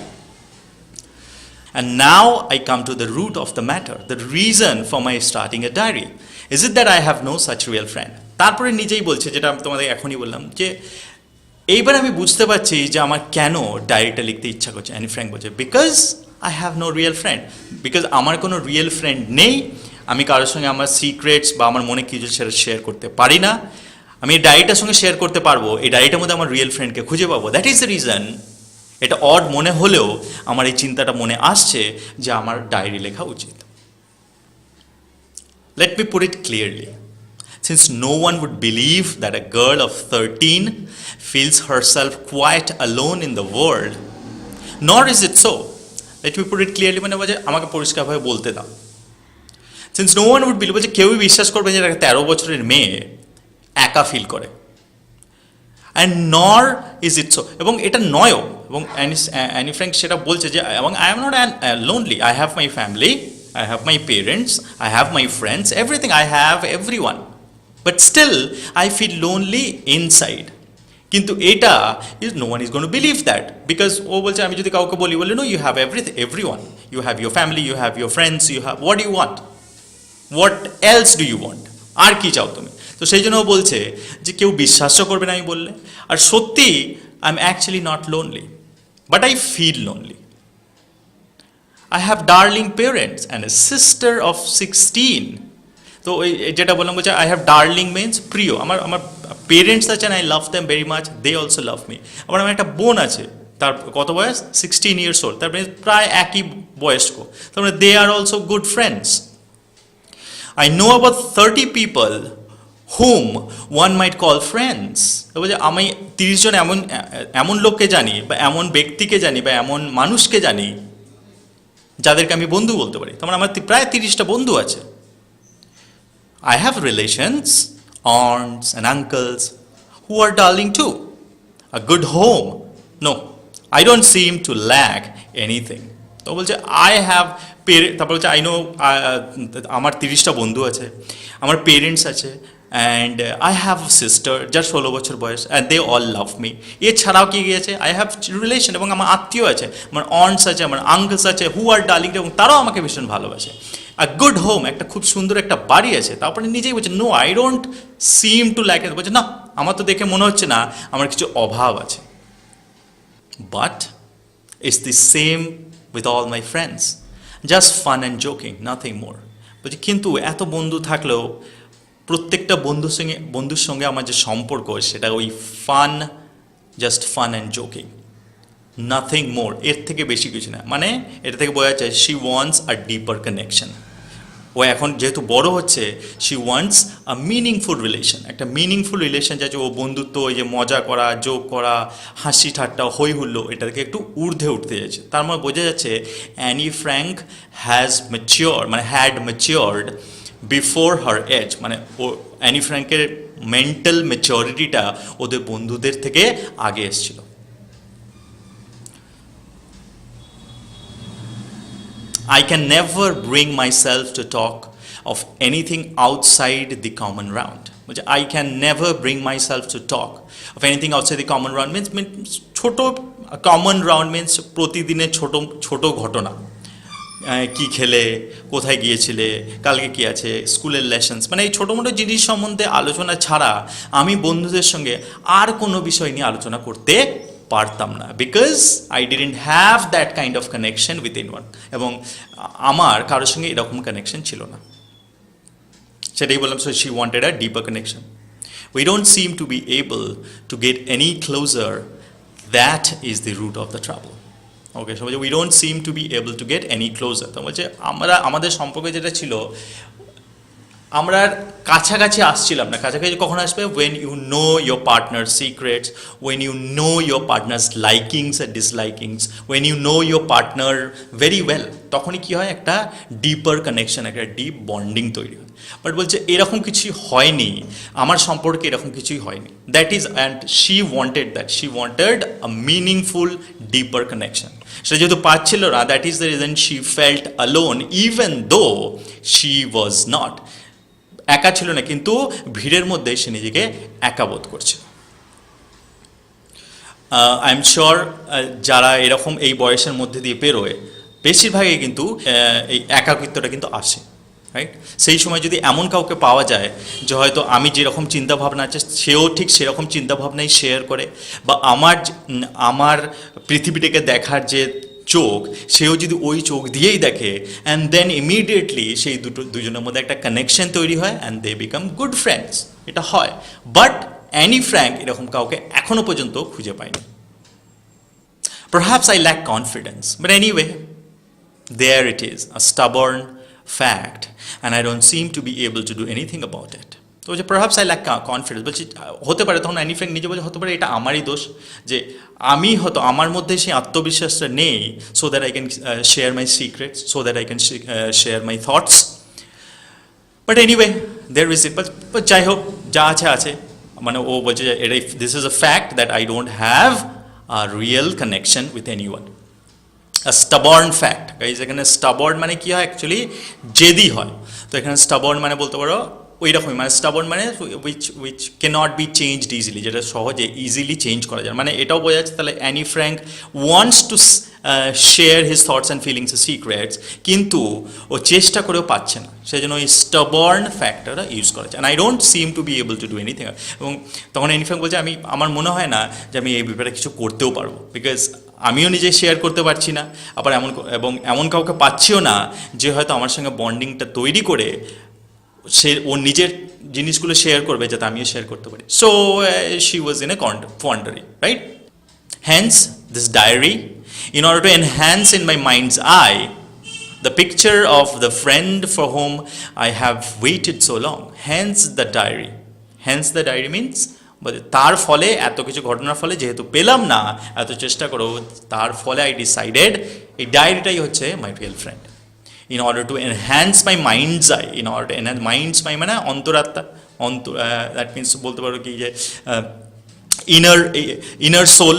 S1: And now I come to the root of the matter, the reason for my starting a diary. Is it that I have no such real friend? তারপরে নিজেই বলছে, যেটা আমি তোমাদের এখনই বললাম, যে এইবার আমি বুঝতে পারছি যে আমার কেন ডায়েরিটা লিখতে ইচ্ছা করছে। অ্যানি ফ্র্যাঙ্ক বলছে because I have no real friend, বিকজ আমার কোনো রিয়েল ফ্রেন্ড নেই, আমি কারোর সঙ্গে আমার সিক্রেটস বা আমার মনে কিছু সেটা শেয়ার করতে পারি না। আমি এই ডায়েরিটার সঙ্গে শেয়ার করতে পারবো, এই ডায়েরিটার মধ্যে আমার রিয়েল ফ্রেন্ডকে খুঁজে পাবো। That is the reason. এটা অড মনে হলেও আমার এই চিন্তাটা মনে আসছে যে আমার ডায়েরি লেখা উচিত। Let me put it clearly. Since no one would believe that a girl of 13 feels herself quite alone in the world, nor is it so. Let me put it clearly, মানে বলছে আমাকে পরিষ্কারভাবে বলতে দাও। Since no one would believe, বলছে কেউই বিশ্বাস করবে যে একটা 13 বছরের মেয়ে একা ফিল করে। অ্যান্ড নর ইজ ইট সো, এবং এটা নয়ও, এবং অ্যানি ফ্র্যাঙ্ক সেটা বলছে যে এবং I am not lonely, I have my family I have my parents, I have my friends, everything, I have everyone. But still, I feel lonely inside. কিন্তু এটা is no one is gone to believe that because ও বলছে আমি যদি কাউকে বলি বলে no you have everyone, you have your family, you have your friends, you have what you want, what else do you want, আর কি চাও তুমি? তো সেই জন্য ও বলছে যে কেউ বিশ্বাসও করবে না আমি বললে। আর সত্যি I am actually not lonely, but I feel lonely. I have darling parents and a sister of 16. তো ওই যেটা বললাম বলছে আই হ্যাভ ডার্লিং মিনস প্রিয়, আমার আমার পেরেন্টস আছেন, I love them very much, they also love me. আবার আমার একটা বোন আছে, তার কত বয়স, 16 years old, তার মানে প্রায় একই বয়স্ক, তার মানে they are also good friends. I know about 30 people whom one might call friends. বলছে আমি 30 জন এমন এমন লোককে জানি, বা এমন ব্যক্তিকে জানি, বা এমন মানুষকে জানি যাদেরকে আমি বন্ধু বলতে পারি। তার মানে আমার প্রায় 30টা বন্ধু আছে। I have relations, aunts and uncles who are darling too. A good home. No, I don't seem to lack anything. তো বলছে I have তারপর বলছে I know আমার 30টা বন্ধু আছে, আমার পেরেন্টস আছে, অ্যান্ড আই হ্যাভ সিস্টার যার 16 বছর বয়স, and they all love me. এছাড়াও কি গিয়েছে, আই হ্যাভ রিলেশন, এবং আমার আত্মীয় আছে, আমার অন্টস আছে, আমার আঙ্কলস আছে, হু আর ডার্লিং, এবং তারাও আমাকে ভীষণ ভালোবাসে। আ গুড হোম, একটা খুব সুন্দর একটা বাড়ি আছে। তারপরে নিজেই বলছে no I don't seem to like it, বলছে না আমার তো দেখে মনে হচ্ছে না আমার কিছু অভাব আছে। But it's the same with all my friends, just fun and joking, nothing more. বলছে কিন্তু এত বন্ধু থাকলেও প্রত্যেকটা বন্ধুর সঙ্গে আমার যে সম্পর্ক সেটা ওই fun, just fun and joking, nothing more, এর থেকে বেশি কিছু না। মানে এটা থেকে বোঝা যায় she wants a deeper connection. ও এখন যেহেতু বড় হচ্ছে, she wants a meaningful relation, একটা মিনিংফুল রিলেশন যাচ্ছে ও বন্ধুত্ব, ওই যে মজা করা, জোক করা, হাসি ঠাট্টা, হই হুল্লো, এটা থেকে একটু ঊর্ধ্বে উঠতে যাচ্ছে। তার মানে বোঝা যাচ্ছে অ্যানি ফ্র্যাঙ্ক হ্যাজ ম্যাচিওর, মানে had matured before her age, মানে ও অ্যানি ফ্র্যাঙ্কের মেন্টাল ম্যাচিওরিটিটা ওদের বন্ধুদের থেকে আগে এসেছিল। I can never bring myself to talk of anything outside the common round. I can never bring myself to talk of anything outside the common round means ছোট common round means প্রতিদিনের ছোট ছোট ঘটনা, কি খেলে, কোথায় গিয়েছিলে, কালকে কি আছে, স্কুলের লেসন্স, মানে এই ছোটো মোটো জিনিস সম্বন্ধে আলোচনা ছাড়া আমি বন্ধুদের সঙ্গে আর কোনো বিষয় নিয়ে আলোচনা করতে পারতাম না, because I didn't have that kind of connection with anyone, এবং আমার কারোর সঙ্গে এরকম কানেকশন ছিল না। সেটাই বললাম, so she wanted a deeper connection. We don't seem to be able to get any closer, that is the root of the trouble. Okay, so বলছে we don't seem to be able to get any closer. তো বলছে আমরা আমাদের সম্পর্কে যেটা ছিল, আমরা কাছাকাছি আসছিলাম না। কাছাকাছি কখন আসবে? When you know your partner secrets, when you know your partners likings and dislikings, when you know your partner very well, তখনই কী হয়, একটা ডিপার কানেকশন, একটা ডিপ বন্ডিং তৈরি হয়। বাট বলছে এরকম কিছুই হয়নি, আমার সম্পর্কে এরকম কিছুই হয়নি। That is, and she wanted that, she wanted a meaningful deeper connection. সেটা যেহেতু পাচ্ছিল না, that is the reason she felt alone even though she was not. একা ছিল না, কিন্তু ভিড়ের মধ্যে সে নিজেকে একা বোধ করছে। আই এম শিওর যারা এরকম এই বয়সের মধ্যে দিয়ে পেরোয়, বেশিরভাগই কিন্তু এই একাকিত্বটা কিন্তু আসে, রাইট? সেই সময় যদি এমন কাউকে পাওয়া যায় যে হয়তো আমি যেরকম চিন্তাভাবনা আছে সেও ঠিক সেরকম চিন্তাভাবনাই শেয়ার করে, বা আমার পৃথিবীটাকে দেখার যে চোখ, সেও যদি ওই চোখ দিয়েই দেখে, অ্যান্ড দেন ইমিডিয়েটলি সেই দুজনের মধ্যে একটা কানেকশন তৈরি হয়, and they become good friends. এটা হয়, বাট অ্যানি ফ্র্যাঙ্ক এরকম কাউকে এখনো পর্যন্ত খুঁজে পায়নি। Perhaps I lack confidence, but anyway, there it is, a stubborn fact, and I don't seem to be able to do anything about it. তো বলছে পারহ্যাপস আই ল্যাক কনফিডেন্স। বলছি হতে পারে, তখন অ্যানি ফ্র্যাঙ্ক নিজে বলছে হতে পারে এটা আমারই দোষ, যে আমি হয়তো আমার মধ্যে সেই আত্মবিশ্বাসটা নেই, so that I can share my secrets, so that I can share my thoughts. But anyway there is it. But যাই হোক, যা আছে আছে, মানে ও বলছে যে এটা this is a fact that I don't have a real connection with any one. Stubborn fact guys, এখানে স্টাবর্ন মানে কি হয় অ্যাকচুয়ালি, জেদি হয়। তো এখানে স্টাবর্ন মানে বলতে পারো ওই রকমই, মানে স্টাবর্ন মানে which cannot be changed easily, যেটা সহজে ইজিলি চেঞ্জ করা যায়। মানে এটাও বোঝা যাচ্ছে তাহলে Annie Frank wants to share his thoughts and feelings secrets, কিন্তু ও চেষ্টা করেও পাচ্ছে না, সেই জন্য ওই স্টাবর্ন ফ্যাক্টরটা ইউজ করা যায়। And I don't seem to be able to do anything. এবং তখন অ্যানি ফ্র্যাঙ্ক বলছে আমার মনে হয় না যে আমি এই ব্যাপারে কিছু করতেও পারবো, বিকজ আমিও নিজে শেয়ার করতে পারছি না, আবার এমন কাউকে পাচ্ছিও না যে হয়তো আমার সঙ্গে বন্ডিংটা তৈরি করে সে ওর নিজের জিনিসগুলো শেয়ার করবে, যাতে আমিও শেয়ার করতে পারি। So she was in a quandary, right? Hence this diary, in order to enhance in my mind's eye the picture of the friend for whom I have waited so long. Hence the diary. Hence the diary means তার ফলে, এত কিছু ঘটনার ফলে যেহেতু পেলাম না, এত চেষ্টা করো, তার ফলে আই ডিসাইডেড এই ডায়েরিটাই হচ্ছে মাই real friend. in order to enhance my mind's eye, in order to enhance mind's mind মানে অন্তরাত্মা, দ্যাট মিনস বলতে পারো কি যে ইনার সোল,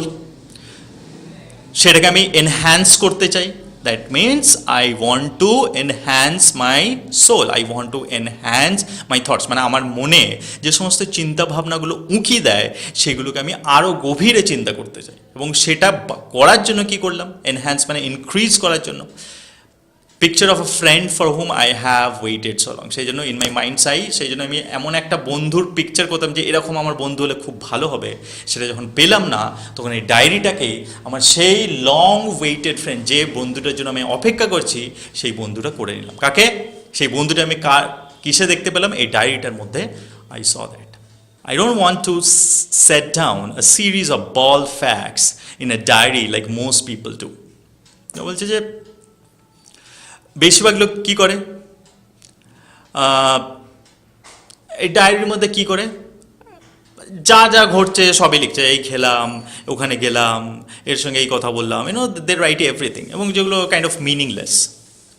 S1: সেটাকে আমি এনহ্যান্স করতে চাই। That means I want to enhance my soul, I want to enhance my thoughts, মানে আমার মনে যে সমস্ত চিন্তা ভাবনাগুলো উঁকি দেয় সেগুলোকে আমি আরও গভীরে চিন্তা করতে চাই। এবং সেটা করার জন্য কি করলাম, এনহ্যান্স মানে ইনক্রিজ করার জন্য picture of a friend for hmm I have waited so long, সেই জন্য ইন মাই মাইন্ডস আই, সেই জন্য আমি এমন একটা বন্ধুর পিকচার করতাম যে এরকম আমার বন্ধু হলে খুব ভালো হবে। সেটা যখন পেলাম না, তখন এই ডায়েরিটাকেই আমার সেই লং ওয়েটেড ফ্রেন্ড, যে বন্ধুটার জন্য আমি অপেক্ষা করছি, সেই বন্ধুটা করে নিলাম। কাকে? সেই বন্ধুটা আমি কিসে দেখতে পেলাম? এই ডায়েরিটার মধ্যে I saw that. I don't want to set down a series of bald facts in a diary like most people do. বলছে যে বেশিরভাগ লোক কী করে, এই ডায়েরির মধ্যে কী করে, যা যা ঘটছে সবই লিখছে, এই খেলাম, ওখানে গেলাম, এর সঙ্গে এই কথা বললাম, দে রাইট এভরিথিং, এবং যেগুলো কাইন্ড অফ মিনিংলেস।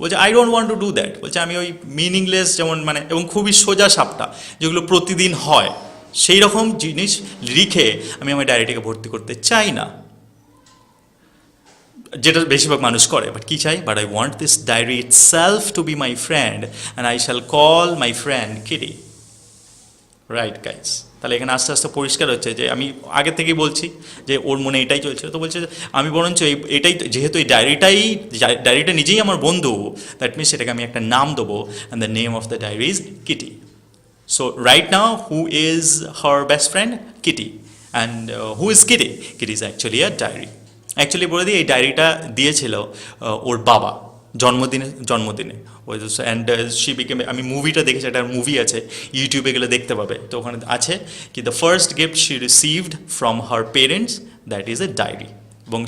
S1: বলছে I don't want to do that. বলছে আমি ওই মিনিংলেস, যেমন মানে এবং খুবই সোজা সাপটা যেগুলো প্রতিদিন হয়, সেই রকম জিনিস লিখে আমি আমার ডায়েরিটাকে ভর্তি করতে চাই না, যেটা বেশিরভাগ মানুষ করে। বাট কী চাই? But I want this diary itself to be my friend and I shall call my friend Kitty. Right guys, তাহলে এখানে আস্তে আস্তে পরিষ্কার হচ্ছে যে আমি আগে থেকেই বলছি যে ওর মনে এটাই চলছিল। তো বলছে আমি বরঞ্চ এটাই, যেহেতু এই ডায়েরিটা নিজেই আমার বন্ধু, দ্যাট মিনস সেটাকে আমি একটা নাম দেবো, and the name of the diary is Kitty. So right now who is her best friend? Kitty. And who is Kitty? Kitty is actually a diary. Actually বলে দিই, এই ডায়েরিটা দিয়েছিল ওর বাবা জন্মদিনে। অ্যান্ড শি বিকেম, আমি মুভিটা দেখেছি, একটা মুভি আছে, ইউটিউবে গেলে দেখতে পাবে, তো ওখানে আছে কি the first gift she received from her parents, that is a diary. এবং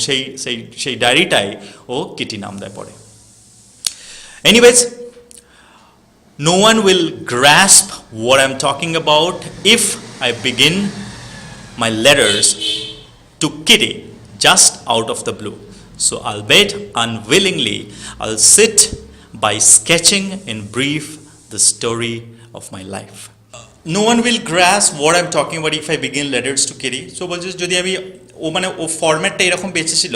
S1: সেই ডায়েরিটাই ও কিটি নাম দেয় পরে। Anyways, no one will grasp what I'm talking about if I begin my letters to Kitty just out of the blue. So albeit unwillingly, I'll sit by sketching in brief the story of my life. No one will grasp what I'm talking about if I begin letters to Kitty. So বলছে যদি আমি ও ফরম্যাটটা এরকম বেঁচেছিল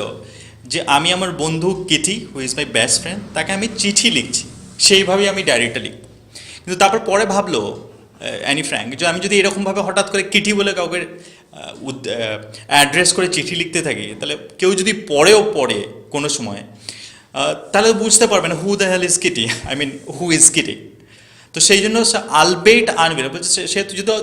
S1: যে আমি আমার বন্ধু Kitty, who is my best friend, তাকে আমি চিঠি লিখছি, সেইভাবেই আমি ডায়েরিটা লিখব। কিন্তু তারপর পরে ভাবলো অ্যানি ফ্র্যাঙ্ক, যে আমি যদি এরকমভাবে হঠাৎ করে কিটি বলে কাউকে অ্যাড্রেস করে চিঠি লিখতে থাকি, তাহলে কেউ যদি পড়ে কোনো সময়, তাহলে বুঝতে পারবে না who the hell is Kitty, I mean who is Kitty. তো সেই জন্য আলবেট আনবিল বলছে,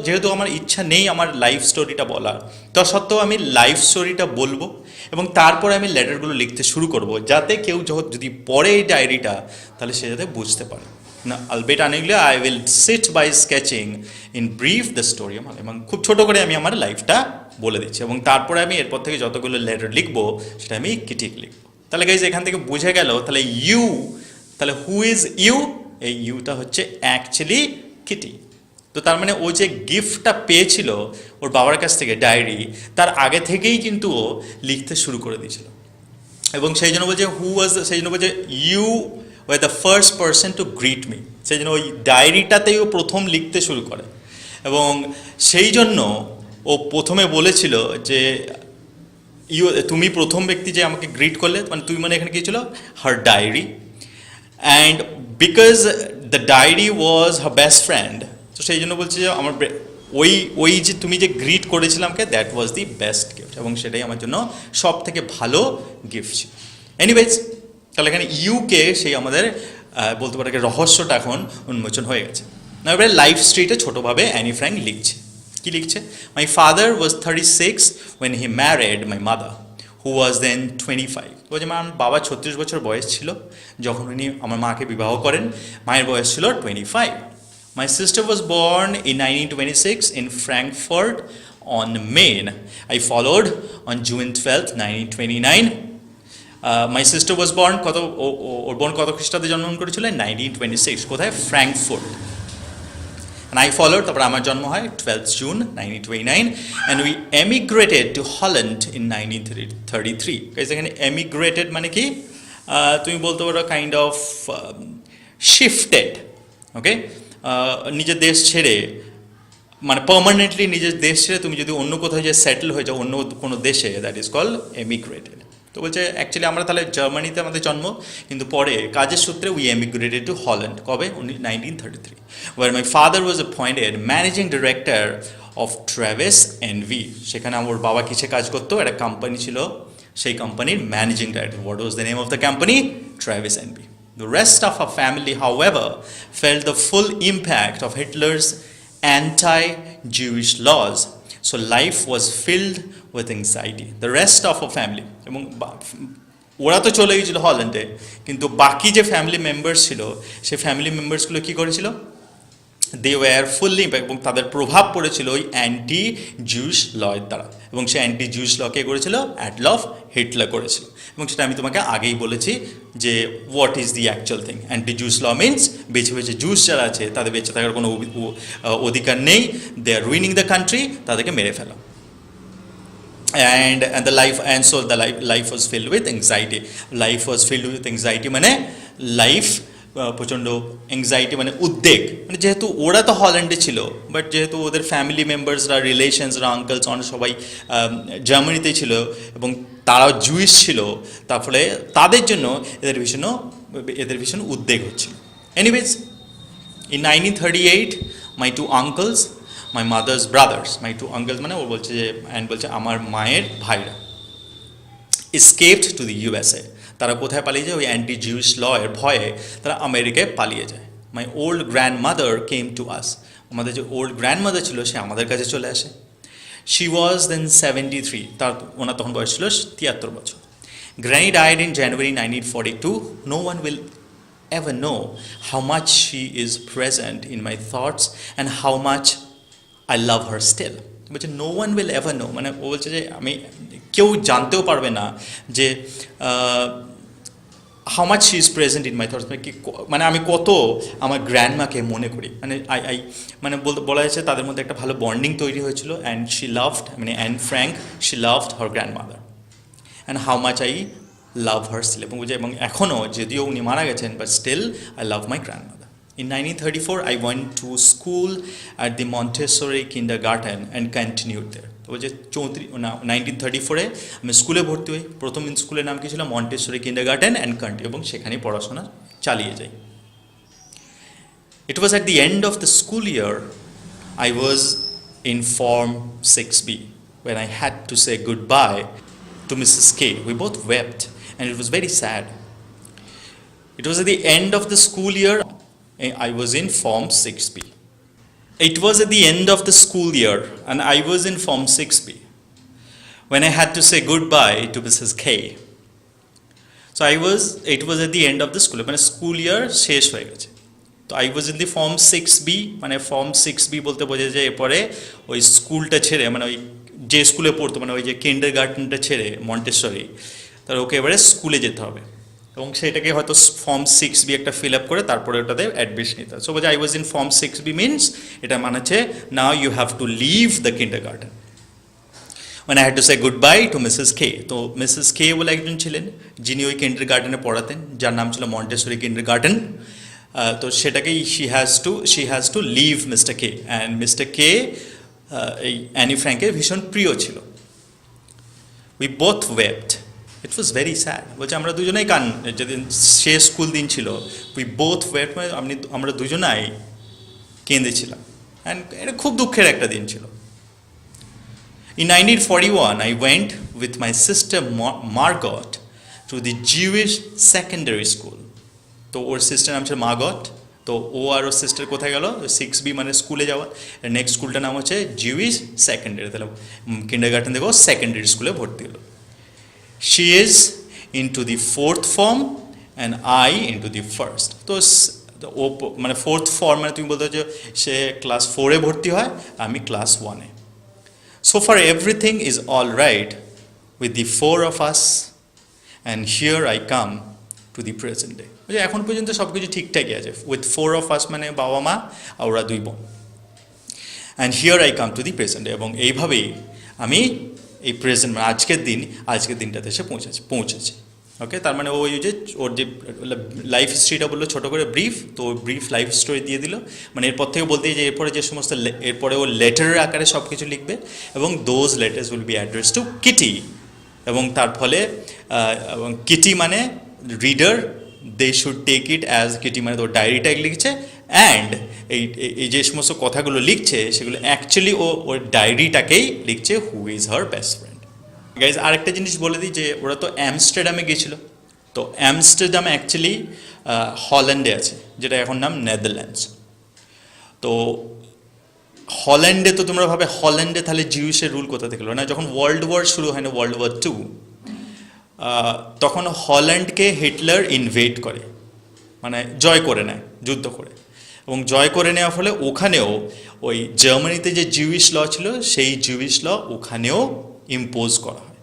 S1: যেহেতু আমার ইচ্ছা নেই আমার লাইফ স্টোরিটা বলার, তা সত্ত্বেও আমি লাইফ স্টোরিটা বলবো, এবং তারপরে আমি লেটারগুলো লিখতে শুরু করব, যাতে কেউ যদি পড়ে এই ডায়েরিটা, তাহলে সে যাতে বুঝতে পারে না। আলবেট আনবিল I will sit by sketching in brief the story, এবং খুব ছোটো করে আমি আমার লাইফটা বলে দিচ্ছি, এবং তারপরে আমি এরপর থেকে যতগুলো লেটার লিখবো সেটা আমি কিটিক লিখবো। তাহলে গাইজ এখান থেকে বুঝে গেল, তাহলে হু ইজ ইউ, এই ইউটা হচ্ছে অ্যাকচুয়ালি কিটি। তো তার মানে ও যে গিফটটা পেয়েছিল ওর বাবার কাছ থেকে ডায়েরি, তার আগে থেকেই কিন্তু ও লিখতে শুরু করে দিয়েছিল। এবং সেই জন্য বলছে you were the first person to greet me, সেই জন্য ওই ডায়েরিটাতেই ও প্রথম লিখতে শুরু করে। এবং সেই জন্য ও প্রথমে বলেছিল যে তুমি প্রথম ব্যক্তি যে আমাকে গ্রিট করলে, মানে তুমি মানে এখানে কি ছিল, her diary, and because the diary was her best friend, তো সেই জন্য বলছি যে আমার ওই ওই যে তুমি যে গ্রিট করেছিলে আমাকে, that was the best gift, এবং সেটাই আমার জন্য সব থেকে ভালো গিফট ছিল। এনিওয়েজ, তাহলে এখানে ইউকে সেই আমাদের বলতে পারে রহস্যটা এখন উন্মোচন হয়ে গেছে। না, এবারে লাইফ স্ট্রিটে ছোটোভাবে অ্যানি ফ্র্যাঙ্ক লিখছে, কি লিখছে, মাই father was 36 when he married my mother who was then 25. বলছে আমার বাবা 36 বছর বয়স ছিল যখন উনি আমার মাকে বিবাহ করেন, মায়ের বয়স ছিল 25. My sister was born in 1926 in Frankfurt on Main. I followed on June 12th, 1929. My sister was born ওর বোন কত খ্রিস্টাব্দে জন্মগ্রহণ করেছিল, 1926, কোথায়, ফ্র্যাঙ্কফুর্ট। And I followed, তারপর আমার জন্ম হয় 12th June 1929, and we emigrated to Holland in 1933. এখানে emigrated মানে কি, তুমি বলতে পারো কাইন্ড অফ শিফটেড, ওকে, নিজের দেশ ছেড়ে, মানে পার্মানেন্টলি নিজের দেশ ছেড়ে তুমি যদি অন্য কোথাও যে সেটেল হয়ে যাও অন্য কোনো দেশে, দ্যাট ইজ কল্ড এমিগ্রেটেড। তো বলছে অ্যাকচুয়ালি আমরা তাহলে জার্মানিতে আমাদের জন্ম, কিন্তু পরে কাজের সূত্রে উই এমিগ্রেটেড টু হল্যান্ড, কবে, 1933, where my father was appointed managing director of Travies NV. সেখানে আমার বাবা কিসে কাজ করতো, একটা কোম্পানি ছিল, সেই কোম্পানির managing director. What was the name of the company, Travies NV. The rest of our family, however, felt the full impact of Hitler's anti-Jewish laws. So life was filled with anxiety. The rest of our family, এবং ওরা তো চলে গিয়েছিল হল্যান্ডে, কিন্তু বাকি যে ফ্যামিলি মেম্বার্স ছিল, সেই ফ্যামিলি মেম্বার্সগুলো কী করেছিল, দে ওয়ার ফুললি ইম্প্যাক্ট, এবং তাদের প্রভাব পড়েছিল ওই অ্যান্টি জিউস লয়ের দ্বারা, এবং সেই অ্যান্টি জিউস ল কে করেছিল, অ্যাডলফ হিটলার করেছিল। এবং সেটা আমি তোমাকে আগেই বলেছি যে what is the actual thing. Anti Jews law means বেছে বেছে জুস যারা আছে তাদের বেঁচে থাকার কোনো অধিকার নেই, দে আর রুইনিং দ্য কান্ট্রি, তাদেরকে মেরে ফেলা। And the life, and so the life was filled with anxiety. Life was filled with anxiety মানে লাইফ প্রচণ্ড অ্যাংজাইটি মানে উদ্বেগ, মানে যেহেতু ওরা তো হল্যান্ডে ছিল, বাট যেহেতু ওদের ফ্যামিলি মেম্বার্সরা, রিলেশনসরা, আঙ্কেলস অনেক সবাই জার্মানিতে ছিল, এবং তারাও জুইশ ছিল, তার ফলে তাদের জন্য এদের ভীষণ উদ্বেগ হচ্ছিল। Anyways, in 1938 my two uncles, my mother's brothers, my two uncles মানে ও বলছে যে, অ্যান্ড বলছে আমার মায়ের ভাইরা, escaped to the USA. তারা কোথায় পালিয়ে যায়, ওই অ্যান্টি জিউস ল এর ভয়ে তারা আমেরিকায় পালিয়ে যায়। মাই old grand mother came to us, আমাদের যে ওল্ড গ্র্যান্ড মাদার ছিল সে আমাদের কাছে চলে আসে। শি ওয়াজ দেন 73, ওনার তখন বয়স ছিল 73 বছর। Granny died in January 1942. No one will ever know how much she is present in my thoughts and how much I love her still. বলছে no one will ever know, মানে ও বলছে যে আমি, কেউ জানতেও পারবে না যে how much she is present in my thoughts, মানে আমি কত আমার গ্র্যান্ডমাকে মনে করি, মানে মানে বলা যাচ্ছে তাদের মধ্যে একটা ভালো বন্ডিং তৈরি হয়েছিল। অ্যান্ড শি লাভড, মানে Anne Frank, she loved her grandmother and how much I love her still, এবং বলছে এবং এখনও যদিও উনি মারা গেছেন, but still I love my grandmother. In 1934, I went to school at the Montessori kindergarten and continued there. তো বলছে 1934-এ আমি স্কুলে ভর্তি হই, প্রথম স্কুলের নাম কি ছিল, মন্টেসরি কিন্ডারগার্টেন অ্যান্ড কন্টিনিউ, এবং সেখানেই পড়াশোনা চালিয়ে যাই। It was at the end of the school year I was in Form 6B when I had to say goodbye to Mrs. K. We both wept and it was very sad. It was at the end of the school year. I was in Form 6B. It was at the end of the school year and I was in Form 6B when I had to say goodbye to Mrs. K. So it was at the end of the school year, মানে স্কুল ইয়ার শেষ হয়ে গেছে। তো I was in the Form 6B, মানে Form 6B বলতে বোঝা যায় এরপরে ওই স্কুলটা ছেড়ে, মানে ওই যে স্কুলে পড়তো, মানে ওই যে কিন্ডারগার্টেনটা ছেড়ে মন্টেসরি, তার ওকে এবারে স্কুলে যেতে হবে, এবং সেটাকে হয়তো Form 6B একটা ফিল আপ করে তারপরে ওটাতে অ্যাডমিশন নিতে হবে। সো বলছে I was in Form 6B means এটা মানে হচ্ছে now you have to leave the kindergarten. when I had to say goodbye to Mrs. K. তো মিসেস কে বলে একজন ছিলেন যিনি ওই কিন্ডারগার্টেনে পড়াতেন, যার নাম ছিল মন্টেসরি কিন্ডারগার্টেন। তো সেটাকেই she has to leave Mister K, and Mister K এই অ্যানি ফ্র্যাঙ্কের ভীষণ প্রিয় ছিল। We both wept, it was very sad. বলছে আমরা দুজনেই যেদিন শেষ স্কুল দিন ছিল, উই বোথ ওয়েপ্ট মানে আমরা দুজনাই কেঁদেছিলাম, অ্যান্ড এটা খুব দুঃখের একটা দিন ছিল। In 1941, I went with my sister Margot to the Jewish secondary school. তো ওর সিস্টার নাম ছিল মার্গট। তো ও আর ওর সিস্টার কোথায় গেল? 6B মানে স্কুলে যাওয়া। নেক্সট স্কুলটার নাম হচ্ছে জিউইশ সেকেন্ডারি। তাহলে কিন্ডারগার্টেন থেকে ও সেকেন্ডারি স্কুলে ভর্তি হলো। She is into the fourth form and I into the first. তো ও মানে ফোর্থ ফর্ম মানে তুমি বলতে হচ্ছে সে ক্লাস 4-এ ভর্তি হয়, আমি class 1-এ। So far everything is all right with the four of us, and here I come to the present day. এখন পর্যন্ত সব কিছু ঠিকঠাকই আছে, with four of us মানে বাবা মা আর ওরা 2 বোন, and here I come to the present day. এবং এইভাবেই আমি এই প্রেজেন্ট মানে আজকের দিনটাতে এসে পৌঁছেছি। ওকে, তার মানে ওই যে ওর যে লাইফ হিস্ট্রিটা বললো ছোটো করে ব্রিফ, তো ব্রিফ লাইফ স্টোরি দিয়ে দিল। মানে এরপর থেকে বলতে যে এরপরে যে সমস্ত এরপরে ও লেটারের আকারে সব কিছু লিখবে, এবং those letters will be address to Kitty. এবং তার ফলে এবং কিটি মানে reader, they should take it as Kitty মানে তো ডায়েরিটা লিখছে, অ্যান্ড এই যে সমস্ত কথাগুলো লিখছে সেগুলো অ্যাকচুয়ালি ও ওর ডায়েরিটাকেই লিখছে, হু is her best friend. Guys আরেকটা জিনিস বলে দিই যে ওরা তো অ্যামস্টারডামে গেছিলো। তো অ্যামস্টারডাম অ্যাকচুয়ালি হল্যান্ডে আছে, যেটা এখন নাম নেদারল্যান্ডস। তো হল্যান্ডে তো তোমরা ভাবে হল্যান্ডে তাহলে জিউসের রুল কোথা থেকে হলো? না, যখন ওয়ার্ল্ড ওয়ার শুরু হয় না, ওয়ার্ল্ড ওয়ার 2, তখন হল্যান্ডকে হিটলার ইনভেড করে, মানে জয় করে নেয় যুদ্ধ করে। এবং জয় করে নেওয়ার ফলে ওখানেও ওই জার্মানিতে যে জিউইশ ল ছিল সেই জিউইশ ল ওখানেও ইম্পোজ করা হয়।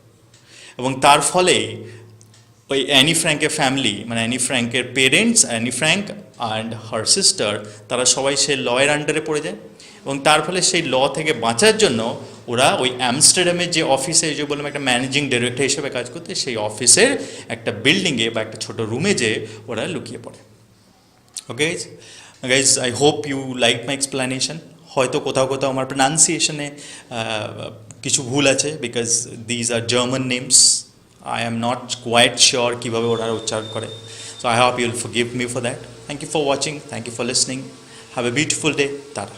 S1: এবং তার ফলে ওই অ্যানি ফ্র্যাঙ্কের ফ্যামিলি মানে অ্যানি ফ্র্যাঙ্কের parents, Anne Frank and her sister, তারা সবাই সেই লয়ের আন্ডারে পড়ে যায়। এবং তার ফলে সেই ল থেকে বাঁচার জন্য ওরা ওই অ্যামস্টারডামের যে অফিসে, যে বললাম একটা ম্যানেজিং ডিরেক্টর হিসেবে কাজ করতে, সেই অফিসের একটা বিল্ডিংয়ে বা একটা ছোটো রুমে যে ওরা লুকিয়ে পড়ে। Okay guys, I hope you like my explanation. হয়তো কোথাও কোথাও আমার প্রনাউন্সিয়েশনে কিছু ভুল আছে, because these are German names, I am not quite sure কিভাবে ওরা উচ্চারণ করে। So I hope you will forgive me for that. Thank you for watching. Thank you for listening. Have a beautiful day. Tata.